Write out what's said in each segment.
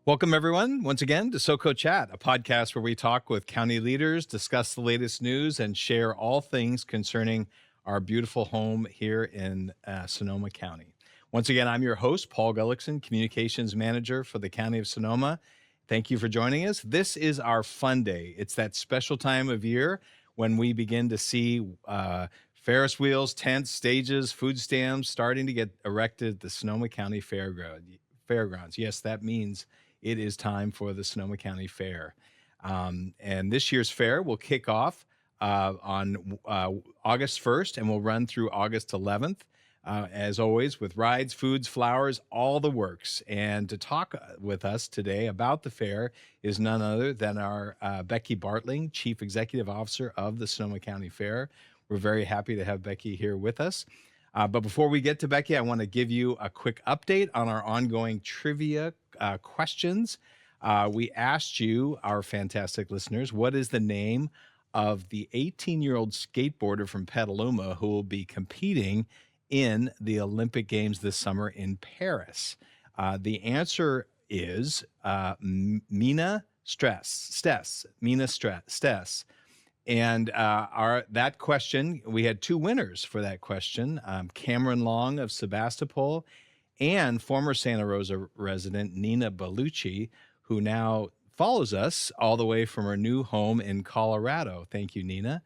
Welcome, everyone, once again to SoCo Chat, a podcast where we talk with county leaders, discuss the latest news, and share all things concerning our beautiful home here in Sonoma County. Once again, I'm your host, Paul Gullickson, Communications Manager for the County of Sonoma. Thank you for joining us. This is our fun day. It's that special time of year when we begin to see Ferris wheels, tents, stages, food stands starting to get erected at the Sonoma County Fairgrounds. Yes, that means it is time for the Sonoma County Fair. And this year's fair will kick off on August 1st and will run through August 11th, as always, with rides, foods, flowers, all the works. And to talk with us today about the fair is none other than our Becky Bartling, Chief Executive Officer of the Sonoma County Fair. We're very happy to have Becky here with us. But before we get to Becky, I want to give you a quick update on our ongoing trivia questions. We asked you, our fantastic listeners, what is the name of the 18-year-old skateboarder from Petaluma who will be competing in the Olympic Games this summer in Paris? The answer is Mina Stess. And that question, we had two winners for that question, Cameron Long of Sebastopol and former Santa Rosa resident Nina Bellucci, who now follows us all the way from her new home in Colorado. Thank you, Nina.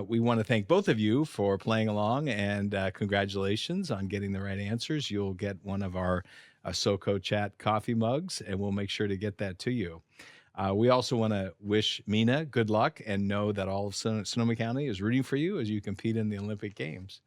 We want to thank both of you for playing along, and congratulations on getting the right answers. You'll get one of our SoCo Chat coffee mugs, and we'll make sure to get that to you. We also want to wish Mina good luck and know that all of Sonoma County is rooting for you as you compete in the Olympic Games.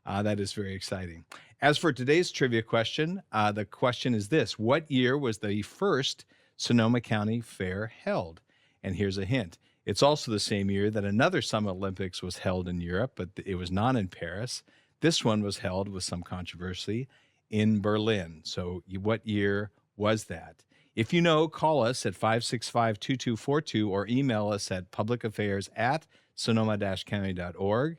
That is very exciting. As for today's trivia question, the question is this: what year was the first Sonoma County Fair held? And here's a hint. It's also the same year that another Summer Olympics was held in Europe, but it was not in Paris. This one was held with some controversy in Berlin. So what year was that? If you know, call us at 565-2242 or email us at publicaffairs@sonoma-county.org.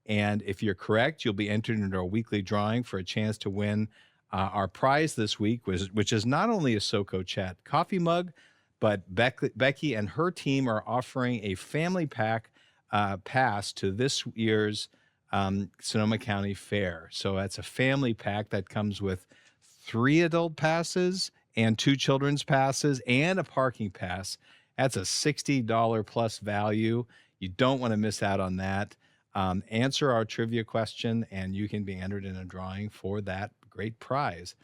And if you're correct, you'll be entered into our weekly drawing for a chance to win our prize this week, which is not only a SoCo Chat coffee mug, but Becky and her team are offering a family pack pass to this year's Sonoma County Fair. So that's a family pack that comes with 3 adult passes and 2 children's passes and a parking pass. That's a $60 plus value. You don't want to miss out on that. Answer our trivia question, and you can be entered in a drawing for that great prize.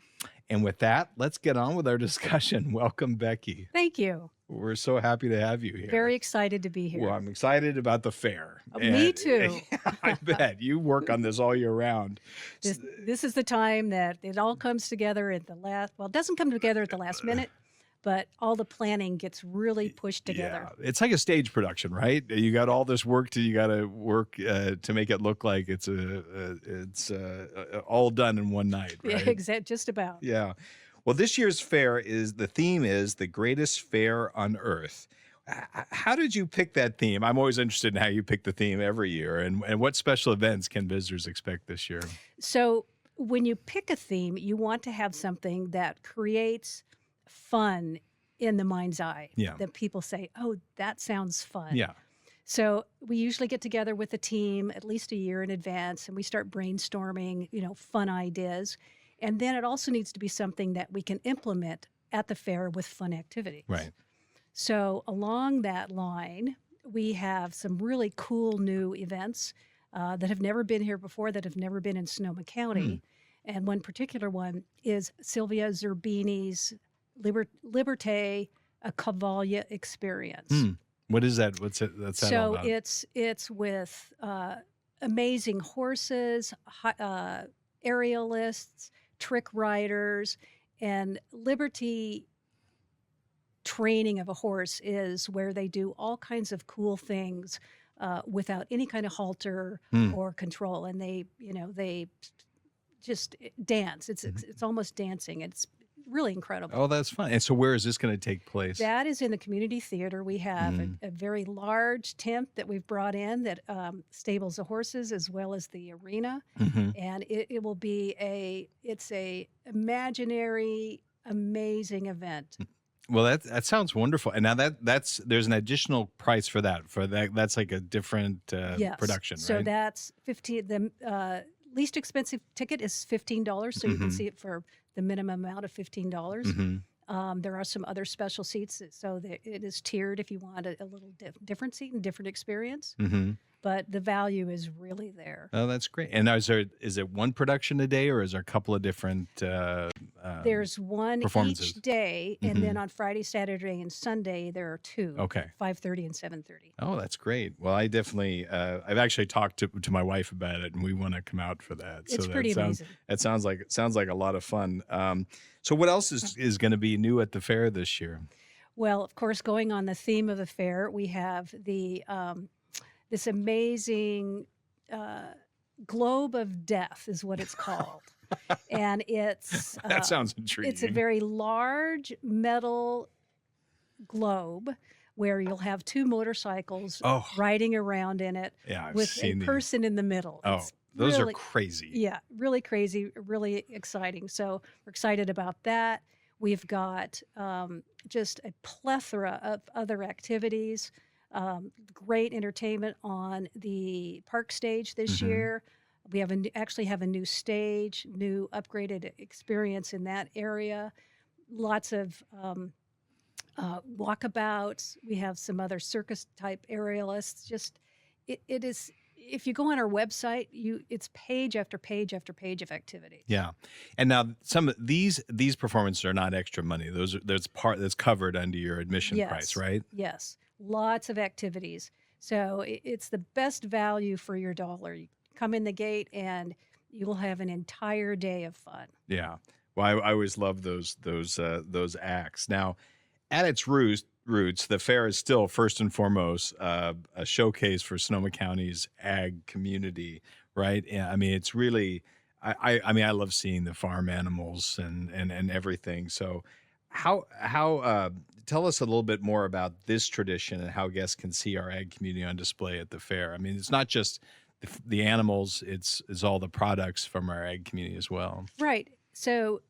And with that, let's get on with our discussion. Welcome, Becky. Thank you. We're so happy to have you here. Very excited to be here. Well, I'm excited about the fair. Me too. I bet. You work on this all year round. This is the time that it all comes together at the last, well, it doesn't come together at the last minute, but all the planning gets really pushed together. Yeah. It's like a stage production, right? You got all this work you got to work to make it look like it's all done in one night, right? Yeah, just about. Yeah. Well, this year's fair the theme is the greatest fair on earth. How did you pick that theme? I'm always interested in how you pick the theme every year, and what special events can visitors expect this year? So when you pick a theme, you want to have something that creates fun in the mind's eye. Yeah. That people say, oh, that sounds fun. Yeah. So we usually get together with the team at least a year in advance, and we start brainstorming, fun ideas. And then it also needs to be something that we can implement at the fair with fun activities. Right. So along that line, we have some really cool new events that have never been here before, that have never been in Sonoma County. And one particular one is Sylvia Zerbini's Liberté, a Cavalia experience. What is that? What's it? That's that all about? So it's with amazing horses, aerialists, trick riders, and Liberty training of a horse is where they do all kinds of cool things without any kind of halter or control, and they just dance. It's almost dancing. It's really incredible. Oh, that's fun. And so where is this going to take place? That is in the community theater. We have Mhm. a very large tent that we've brought in that stables the horses as well as the arena, Mhm. and it will be it's a imaginary, amazing event. Well, that sounds wonderful. And now that's there's an additional price for that. For that, that's like a different Yes, production, so right? that's 15. The least expensive ticket is $15, so you can Mhm. see it for the minimum amount of $15. Mhm. There are some other special seats, so that it is tiered if you want a little different seat and different experience. Mhm. But the value is really there. Oh, that's great. And now is it one production a day or is there a couple of different There's one each performances? day, and then Mhm. on Friday, Saturday, and Sunday there are two, Okay. 5:30 and 7:30. Oh, that's great. Well, I definitely I've actually talked to my wife about it, and we want to come out for that. So It's pretty amazing. that sounds like a lot of fun. So what else is going to be new at the fair this year? Well, of course, going on the theme of the fair, we have this amazing uh, globe of death, is what it's called, and That sounds it's a intriguing. very large metal globe where you'll have two motorcycles Oh, riding around in it yeah, I've with a seen these. person in the middle. Oh, It's those are really, crazy. yeah, really crazy, really exciting. So we're excited about that. We've got just a plethora of other activities, great entertainment on the park stage this Hmm. year. We have actually have a new stage, new upgraded experience in that area. Lots of walkabouts. We have some other circus type aerialists. Just it is. If you go on our website, it's page after page after page of activity. Yeah, and now some of these performances are not extra money. That's covered under your admission price, Yes, right? yes, lots of activities. So it's the best value for your dollar. You come in the gate and you will have an entire day of fun. Yeah. Well, I always love those acts. Now, at its roots, the fair is still first and foremost a showcase for Sonoma County's ag community, right? Yeah, I mean, it's really, I mean, I love seeing the farm animals and everything. So, how tell us a little bit more about this tradition and how guests can see our ag community on display at the fair. I mean, it's not just the animals; it's all the products from our ag community as well. Right. So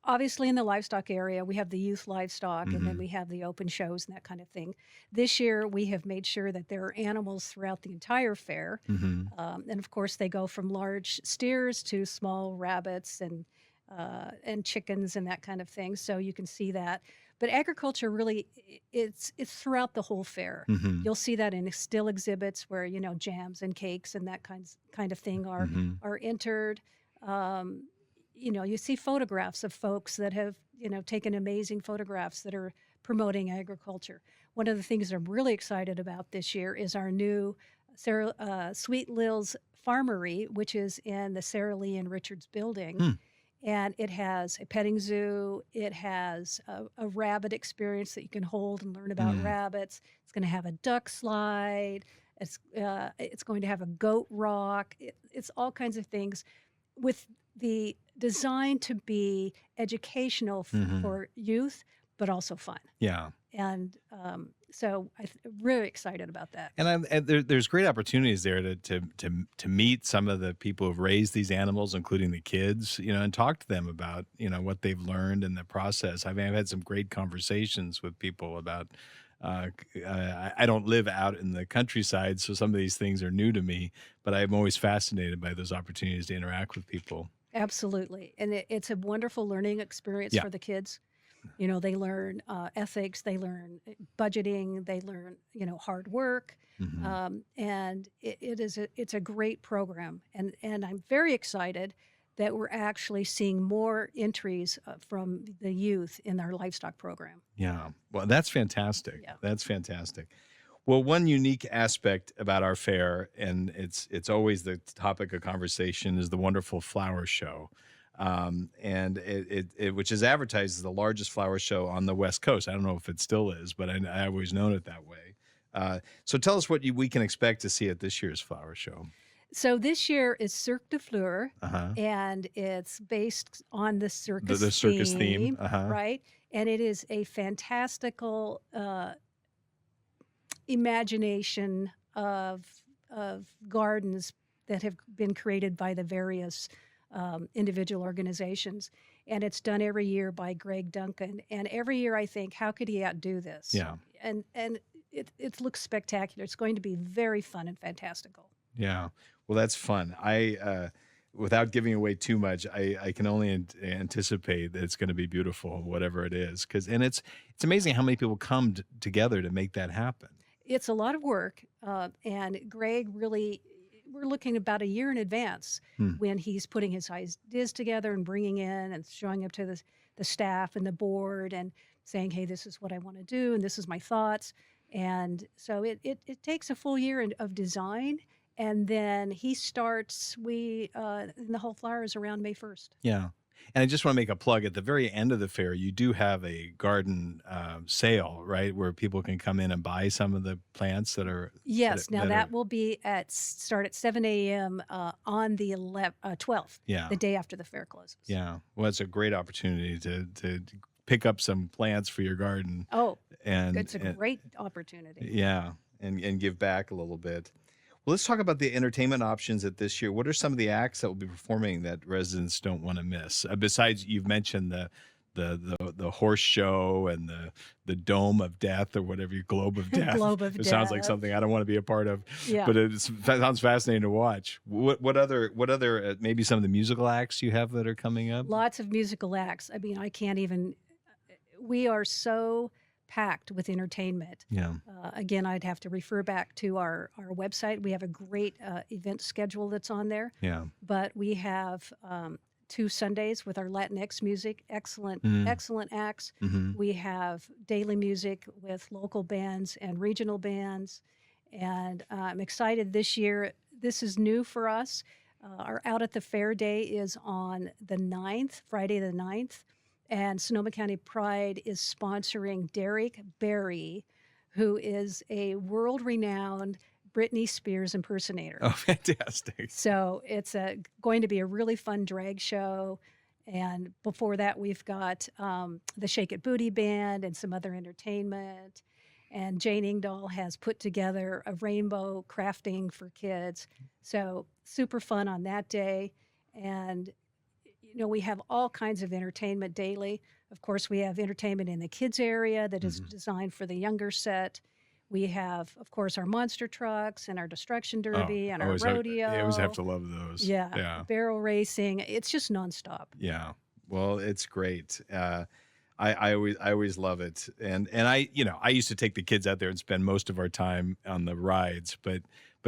obviously in the livestock area, we have the youth livestock and then Hmm. we have the open shows and that kind of thing. This year, we have made sure that there are animals throughout the entire fair. Hmm. And of course, they go from large steers to small rabbits and chickens and that kind of thing. So you can see that. But agriculture really, it's throughout the whole fair. Hmm. You'll see that in still exhibits where jams and cakes and that kind of thing Hmm. are entered. Um, you see photographs of folks that have taken amazing photographs that are promoting agriculture. One of the things I'm really excited about this year is our new Sweet Lil's Farmery, which is in the Sarah Lee and Richards building. Hmm. And it has a petting zoo. It has a rabbit experience that you can hold and learn about Mm. rabbits. It's going to have a duck slide. It's going to have a goat rock. It's all kinds of things with the design to be educational Mhm. for youth, but also fun. Yeah. And so really excited about that. And there's great opportunities there to meet some of the people who've raised these animals, including the kids, and talk to them about, what they've learned in the process. I mean, I've had some great conversations with people about, I don't live out in the countryside, so some of these things are new to me, but I'm always fascinated by those opportunities to interact with people. Absolutely. And it's a wonderful learning experience Yeah. for the kids. They learn ethics, they learn budgeting, they learn, hard work. Hmm. And it's a great program. And I'm very excited that we're actually seeing more entries from the youth in our livestock program. Yeah. Well, that's fantastic. Yeah. That's fantastic. Well, one unique aspect about our fair, and it's always the topic of conversation, is the wonderful flower show, and which is advertised as the largest flower show on the West Coast. I don't know if it still is, but I always known it that way. So tell us what we can expect to see at this year's flower show. So this year is Cirque du Fleur, Uh-huh. and it's based on the The circus circus theme. theme, Uh-huh. right? And it is a fantastical imagination of gardens that have been created by the various individual organizations. And it's done every year by Greg Duncan. And every year I think, how could he outdo this? Yeah. And it looks spectacular. It's going to be very fun and fantastical. Yeah. Well, that's fun. Without giving away too much, I can only anticipate that it's going to be beautiful, whatever it is. And it's amazing how many people come together to make that happen. It's a lot of work, and Greg really, we're looking about a year in advance Hmm. when he's putting his ideas together and bringing in and showing up to the staff and the board and saying, hey, this is what I want to do and this is my thoughts. And so it takes a full year of design, and then he starts, and the whole flower is around May 1st. Yeah. And I just want to make a plug. At the very end of the fair, you do have a garden sale, right, where people can come in and buy some of the plants that are. Yes, now that are, will be start at 7 a.m. On the 12th, yeah. the day after the fair closes. Yeah. Well, it's a great opportunity to pick up some plants for your garden. Oh, and it's a great opportunity. Yeah, and give back a little bit. Well, let's talk about the entertainment options at this year. What are some of the acts that will be performing that residents don't want to miss? Besides, you've mentioned the horse show and the Dome of Death, or whatever, your Globe of Death. Globe of It sounds like Death. something I don't want to be a part of. Yeah. But it sounds fascinating to watch. What other maybe some of the musical acts you have that are coming up? Lots of musical acts. I mean, I can't even. We are so packed with entertainment. Yeah. Again, I'd have to refer back to our website. We have a great event schedule that's on there. Yeah. But we have 2 Sundays with our Latinx music, excellent acts. Mm-hmm. We have daily music with local bands and regional bands. And I'm excited this year. This is new for us. Our Out at the Fair Day is on the 9th, Friday the 9th. And Sonoma County Pride is sponsoring Derek Barry, who is a world-renowned Britney Spears impersonator. Oh, fantastic. So it's going to be a really fun drag show. And before that, we've got the Shake It Booty Band and some other entertainment. And Jane Ingdahl has put together a rainbow crafting for kids. So super fun on that day. And we have all kinds of entertainment daily. Of course, we have entertainment in the kids area that is designed for the younger set. We have, of course, our monster trucks and our destruction derby and our rodeo. I always have to love those. Yeah. Barrel racing. It's just nonstop. Yeah. Well, it's great. I always love it. And I used to take the kids out there and spend most of our time on the rides, but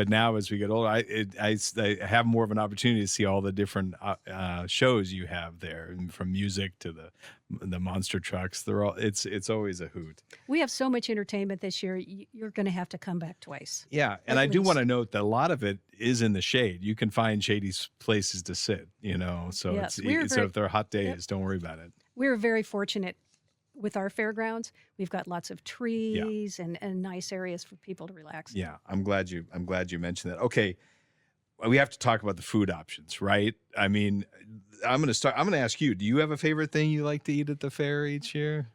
now as we get older, I have more of an opportunity to see all the different shows you have there, and from music to the monster trucks. It's always a hoot. We have so much entertainment this year. You're going to have to come back twice. Yeah, and I do want to note that a lot of it is in the shade. You can find shady places to sit. So Yes, so if there are hot days, don't worry about it. We're very fortunate with our fairgrounds. We've got lots of trees and nice areas for people to relax. Yeah, I'm glad you mentioned that. Okay, we have to talk about the food options, right? I mean, I'm going to ask you, do you have a favorite thing you like to eat at the fair each year?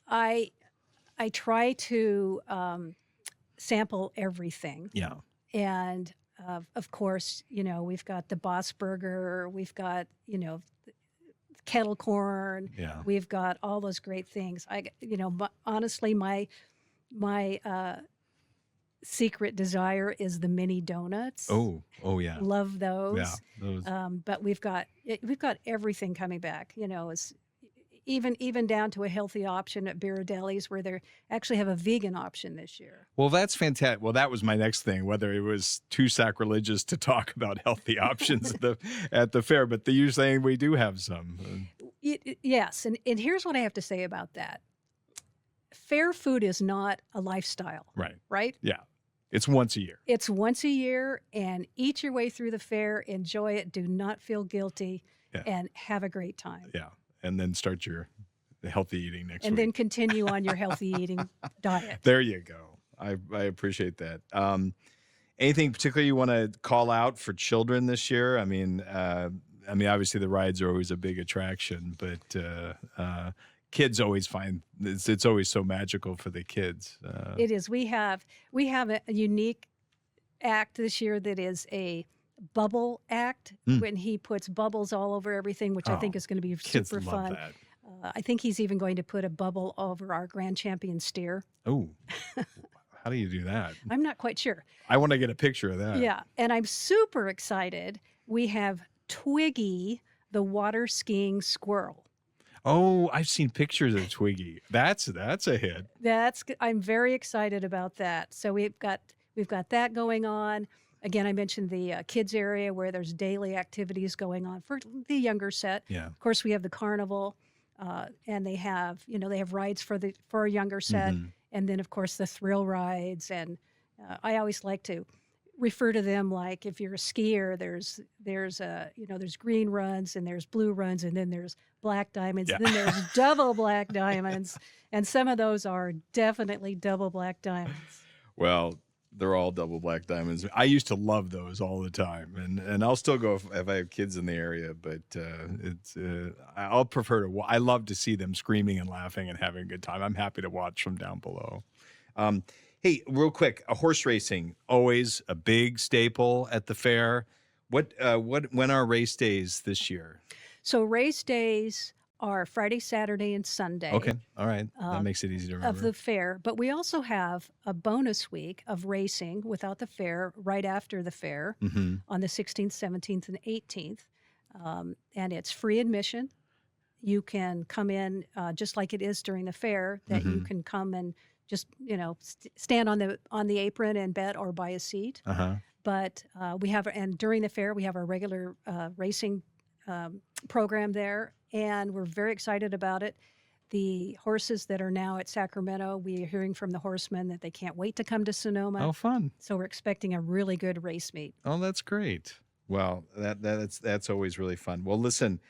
I try to sample everything. Yeah. And of course, we've got the Boss Burger, we've got, kettle corn. Yeah. We've got all those great things. Honestly, my secret desire is the mini donuts. Oh yeah. Love those. Yeah. Those. But we've got everything coming back. It's even down to a healthy option at Birardelli's, where they actually have a vegan option this year. Well, that's fantastic. Well, that was my next thing, whether it was too sacrilegious to talk about healthy options at the fair, but you're saying we do have some. Yes, and here's what I have to say about that. Fair food is not a lifestyle. Right. Right? Yeah. It's once a year. It's once a year, and eat your way through the fair, enjoy it, do not feel guilty, and have a great time. Yeah. And then start your healthy eating next week. And then continue on your healthy eating diet. There you go. I appreciate that. Anything particular you want to call out for children this year? I mean, obviously the rides are always a big attraction, but kids always find it's always so magical for the kids. It is. We have a unique act this year that is a bubble act Mm. when he puts bubbles all over everything, which I think Oh, is going to be kids super love fun. that. I think he's even going to put a bubble over our grand champion steer. Oh, how do you do that? I'm not quite sure. I want to get a picture of that. Yeah, and I'm super excited. We have Twiggy, the water skiing squirrel. Oh, I've seen pictures of Twiggy. That's a hit. I'm very excited about that. So we've got that going on. Again, I mentioned the kids area where there's daily activities going on for the younger set. Yeah. Of course, we have the carnival, and they have rides for a younger set, Mhm. and then of course the thrill rides. And I always like to refer to them like if you're a skier, there's green runs and there's blue runs and then there's black diamonds Yeah. and then there's double black diamonds, and some of those are definitely double black diamonds. Well, they're all double black diamonds. I used to love those all the time, and I'll still go if I have kids in the area. But I'll prefer to. I love to see them screaming and laughing and having a good time. I'm happy to watch from down below. Um, hey, real quick, horse racing always a big staple at the fair. When are race days this year? So race days are Friday, Saturday, and Sunday. Okay, all right, that um, makes it easy to of remember. the fair, but we also have a bonus week of racing without the fair right after the fair Hmm. on the 16th, 17th, and 18th. And it's free admission. You can come in just like it is during the fair, that you Mhm. can come and just, stand on the apron and bet or buy a seat. Uh-huh. But and during the fair, we have our regular racing program there, and we're very excited about it. The horses that are now at Sacramento, we are hearing from the horsemen that they can't wait to come to Sonoma. Oh, fun. So we're expecting a really good race meet. Oh, that's great. Well, that's always really fun. Well, listen,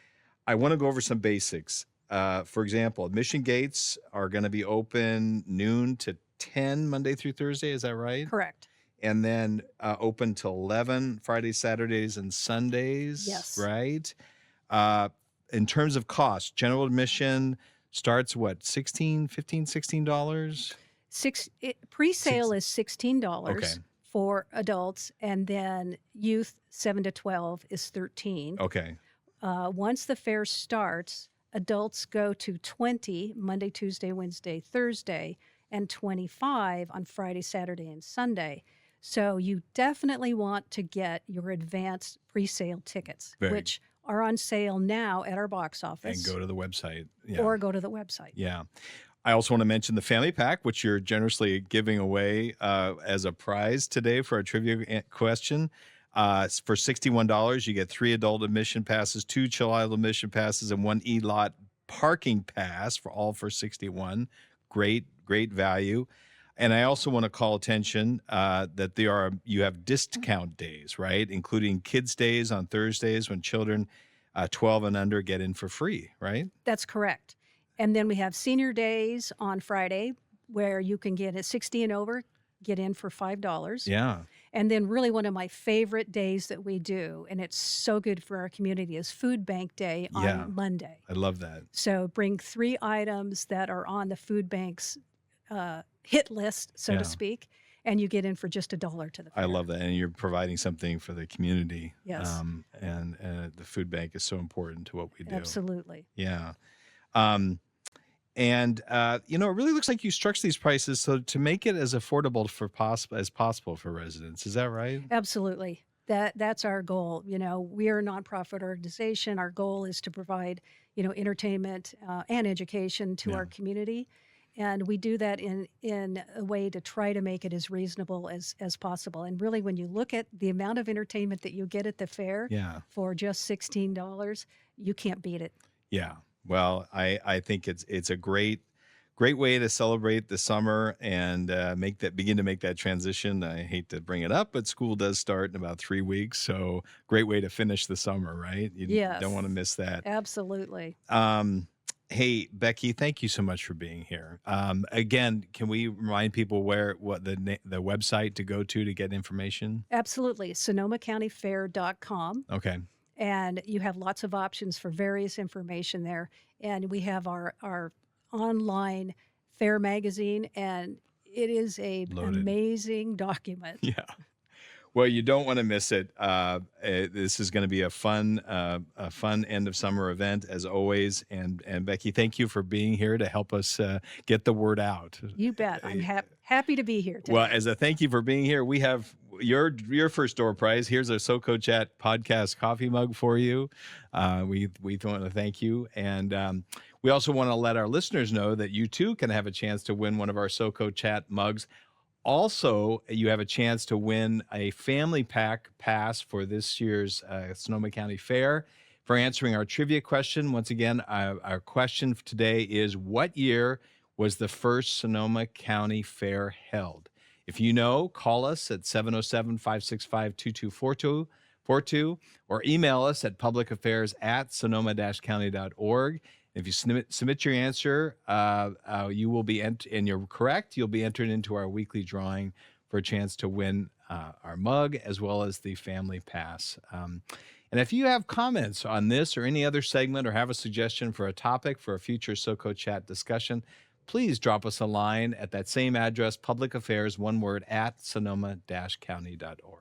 I want to go over some basics. For example, admission gates are going to be open noon to 10 Monday through Thursday. Is that right? Correct. And then open till 11 Fridays, Saturdays, and Sundays. Yes. Right. In terms of cost, general admission starts what, $16? Pre-sale is $16 Okay. for adults, and then youth 7 to 12 is $13. Okay. Once the fair starts, adults go to 20 Monday, Tuesday, Wednesday, Thursday, and 25 on Friday, Saturday, and Sunday. So you definitely want to get your advanced pre-sale tickets, Very- which are on sale now at our box And office, go to the website. Yeah. or go to the website. Yeah. I also want to mention the family pack, which you're generously giving away as a prize today for our trivia question. For $61, you get 3 adult admission passes, 2 child admission passes, and 1 e-lot parking pass for $61. Great value. And I also want to call attention that you have discount days, right? Including kids' days on Thursdays when children 12 and under get in for free, right? That's correct. And then we have senior days on Friday where you can get at 60 and over, get in for $5. Yeah. And then really one of my favorite days that we do, and it's so good for our community, is Food Bank Day on Yeah. Monday. I love that. So bring 3 items that are on the food bank's hit list, so Yeah. to speak, and you get in for just $1 to the fair. I love that. And you're providing something for the community. Yes. And the food bank is so important to what we do. Absolutely. Yeah. It really looks like you structure these prices so to make it as affordable as possible for residents. Is that right? Absolutely. That's our goal. We are a nonprofit organization. Our goal is to provide, entertainment and education to Yeah. our community. And we do that in a way to try to make it as reasonable as possible. And really, when you look at the amount of entertainment that you get at the fair Yeah. for just $16, you can't beat it. Yeah. Well, I think it's a great way to celebrate the summer and begin to make that transition. I hate to bring it up, but school does start in about 3 weeks, so great way to finish the summer, right? You Yes. don't want to miss that. Absolutely. Hey, Becky, thank you so much for being here. Again, can we remind people what the website to go to get information? Absolutely. SonomaCountyFair.com. Okay. And you have lots of options for various information there. And we have our online fair magazine, and it is a Loaded. amazing document. Yeah. Well, you don't want to miss it. This is going to be a fun end of summer event as always. And Becky, thank you for being here to help us get the word out. You bet. I'm happy to be here today. Well, as a thank you for being here, we have your first door prize. Here's a SoCo Chat podcast coffee mug for you. We want to thank you, and we also want to let our listeners know that you too can have a chance to win one of our SoCo Chat mugs. Also, you have a chance to win a family pack pass for this year's Sonoma County Fair. For answering our trivia question, once again, our question today is, what year was the first Sonoma County Fair held? If you know, call us at 707-565-2242 or email us at publicaffairs@sonoma-county.org. If you submit your answer, you will be and you're correct, you'll be entered into our weekly drawing for a chance to win our mug as well as the family pass. And if you have comments on this or any other segment or have a suggestion for a topic for a future SoCo Chat discussion, please drop us a line at that same address, Public Affairs, one word, @sonoma-county.org.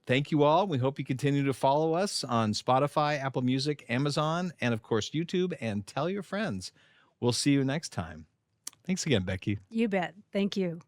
Thank you all. We hope you continue to follow us on Spotify, Apple Music, Amazon, and of course, YouTube, and tell your friends. We'll see you next time. Thanks again, Becky. You bet. Thank you.